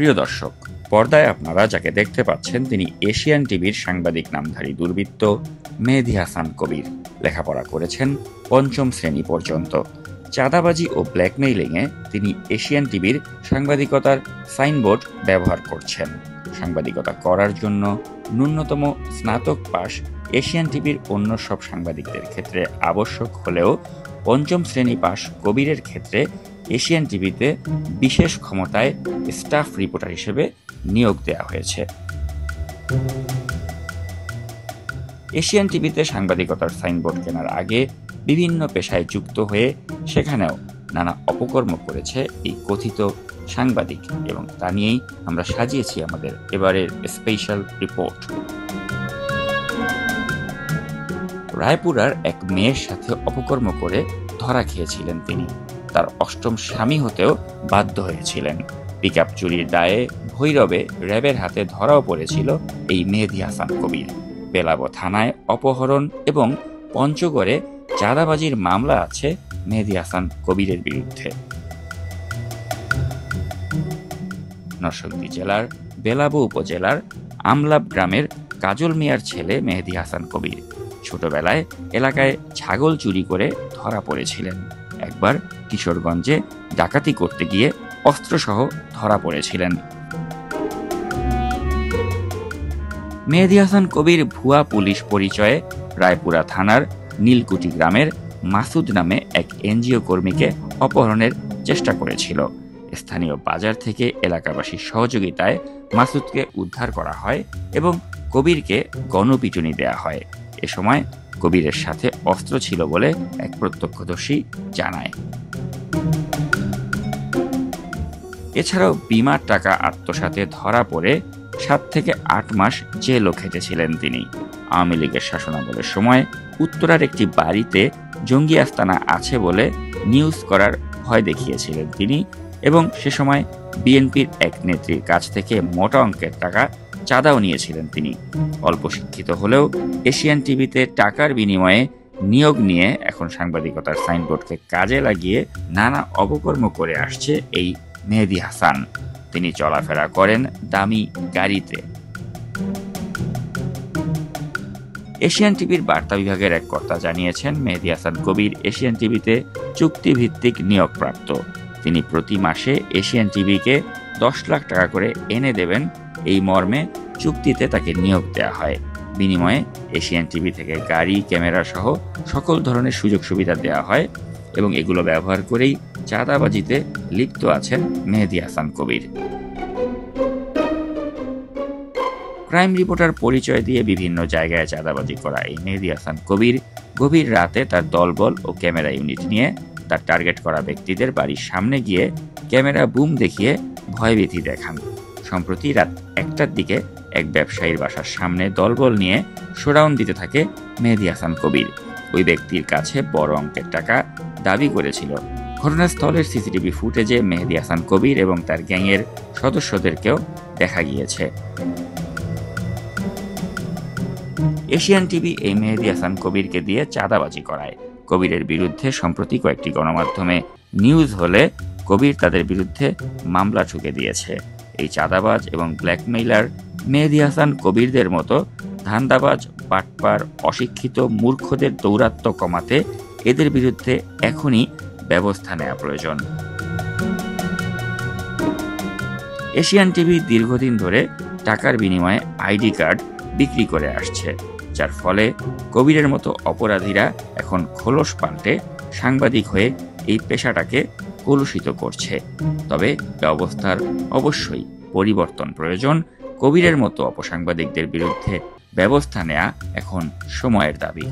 প্রিয় দর্শক, পর্দায় আপনারা যাকে দেখতে পাচ্ছেন তিনি এশিয়ান টিভির সাংবাদিক নামধারী দুর্বৃত্ত মেহেদী হাসান কবির। লেখাপড়া করেছেন ৫ম শ্রেণী পর্যন্ত। চাঁদাবাজি ও ব্ল্যাকমেইলিংয়ে তিনি এশিয়ান টিভির সাংবাদিকতার সাইনবোর্ড ব্যবহার করছেন। সাংবাদিকতা করার জন্য ন্যূনতম স্নাতক পাস এশিয়ান টিভির অন্য সব সাংবাদিকদের ক্ষেত্রে আবশ্যক হলেও ৫ম শ্রেণী পাস কবিরের ক্ষেত্রে এশিয়ান টিভিতে বিশেষ ক্ষমতায় স্টাফ রিপোর্টার হিসেবে নিয়োগ দেওয়া হয়েছে। এশিয়ান টিভিতে সাংবাদিকতার সাইনবোর্ড কেনার আগে বিভিন্ন পেশায় যুক্ত হয়ে সেখানেও নানা অপকর্ম করেছে এই কথিত সাংবাদিক, এবং তা নিয়েই আমরা সাজিয়েছি আমাদের এবারের স্পেশাল রিপোর্ট। রায়পুরার এক মেয়ের সাথে অপকর্ম করে ধরা খেয়েছিলেন তিনি। তার ৮ম স্বামী হতেও বাধ্য হয়েছিলেন। পিকআপ চুরির দায়ে ভৈরবে র্যাবের হাতে ধরাও পড়েছিল এই মেহেদী হাসান কবির। বেলাব থানায় অপহরণ এবং পঞ্চগড়ে চাঁদাবাজির মামলা আছে মেহেদী হাসান কবিরের বিরুদ্ধে। নরসিংদী জেলার বেলাব উপজেলার আমলাব গ্রামের কাজল মিয়ার ছেলে মেহেদী হাসান কবির ছোটবেলায় এলাকায় ছাগল চুরি করে ধরা পড়েছিলেন। একবার কিশোরগঞ্জে ডাকাতি করতে গিয়ে অস্ত্রসহ ধরা পড়েছিলেন। মেহেদী হাসান কবির ভুয়া পুলিশ পরিচয়ে রায়পুরা থানার নীলকুটি গ্রামের মাসুদ নামে এক এনজিও কর্মীকে অপহরণের চেষ্টা করেছিল। স্থানীয় বাজার থেকে এলাকাবাসীর সহযোগিতায় মাসুদকে উদ্ধার করা হয় এবং কবিরকে গণপিটুনি দেয়া হয়। এ সময় কবিরের সাথে অস্ত্র ছিল বলে এক প্রত্যক্ষদর্শী জানায়। এছাড়াও বিমার টাকা আত্মসাতে ধরা পড়ে ৭ থেকে ৮ মাস জেলও খেটেছিলেন তিনি। আওয়ামী লীগের শাসনামলের সময় উত্তরার একটি বাড়িতে জঙ্গি আস্তানা আছে বলে নিউজ করার ভয় দেখিয়েছিলেন তিনি, এবং সে সময় বিএনপির এক নেত্রীর কাছ থেকে মোটা অঙ্কের টাকা চাঁদাও নিয়েছিলেন তিনি। অল্প শিক্ষিত হলেও এশিয়ান টিভিতে টাকার বিনিময়ে নিয়োগ নিয়ে এখন সাংবাদিকতার সাইনবোর্ডকে কাজে লাগিয়ে নানা অপকর্ম করে আসছে এই মেহেদী হাসান। তিনি চলাফেরা করেন দামি গাড়িতে। এশিয়ান টিভির বার্তা বিভাগের এক কর্তা জানিয়েছেন, মেহেদী হাসান কবির এশিয়ান টিভিতে চুক্তিভিত্তিক নিয়োগপ্রাপ্ত। তিনি প্রতি মাসে এশিয়ান টিভিকে ১০ লাখ টাকা করে এনে দেবেন, এই মর্মে চুক্তিতে তাকে নিয়োগ দেওয়া হয়। বিনিময়ে এশিয়ান টিভি থেকে গাড়ি, ক্যামেরা সহ সকল ধরনের সুযোগ সুবিধা দেওয়া হয়, এবং এগুলো ব্যবহার করেই চাঁদাবাজিতে লিপ্ত আছেন মেহেদী হাসান কবির। ক্রাইম রিপোর্টার পরিচয় দিয়ে বিভিন্ন জায়গায় চাঁদাবাজি করা এই মেহেদী হাসান কবির গভীর রাতে তার দলবল ও ক্যামেরা ইউনিট নিয়ে তার টার্গেট করা ব্যক্তিদের বাড়ির সামনে গিয়ে ক্যামেরা বুম দেখিয়ে ভয়ভীতি দেখান। সম্প্রতি রাত ১টার দিকে এক ব্যবসায়ীর বাসার সামনে দলবল নিয়ে শোডাউন দিতে থাকে মেহেদী হাসান কবির। ওই ব্যক্তির কাছে বড় অঙ্কের টাকা দাবি করেছিল। ঘটনাস্থলের সিসিটিভি ফুটেজে মেহেদী হাসান কবির এবং তার গ্যাংয়ের সদস্যদেরকেও দেখা গিয়েছে। এশিয়ান টিভি এই মেহেদী হাসান কবিরকে দিয়ে চাঁদাবাজি করায়। কবিরের বিরুদ্ধে সম্প্রতি কয়েকটি গণমাধ্যমে নিউজ হলে কবির তাদের বিরুদ্ধে মামলা ঠুকে দিয়েছে। এই চাঁদাবাজ এবং ব্ল্যাকমেইলার মেহেদী হাসান কবিরদের মতো ধান্দাবাজ, বাটপার, অশিক্ষিত মূর্খদের দৌরাত্ম্য কমাতে এদের বিরুদ্ধে এখনই ব্যবস্থা নেওয়া প্রয়োজন। এশিয়ান টিভি দীর্ঘদিন ধরে টাকার বিনিময়ে আইডি কার্ড বিক্রি করে আসছে, যার ফলে কবিরের মতো অপরাধীরা এখন খোলস পাল্টে সাংবাদিক হয়ে এই পেশাটাকে কলুষিত করছে। তবে ব্যবস্থার অবশ্যই পরিবর্তন প্রয়োজন। কবিরের মতো অপসাংবাদিকদের বিরুদ্ধে ব্যবস্থা নেওয়া এখন সময়ের দাবি।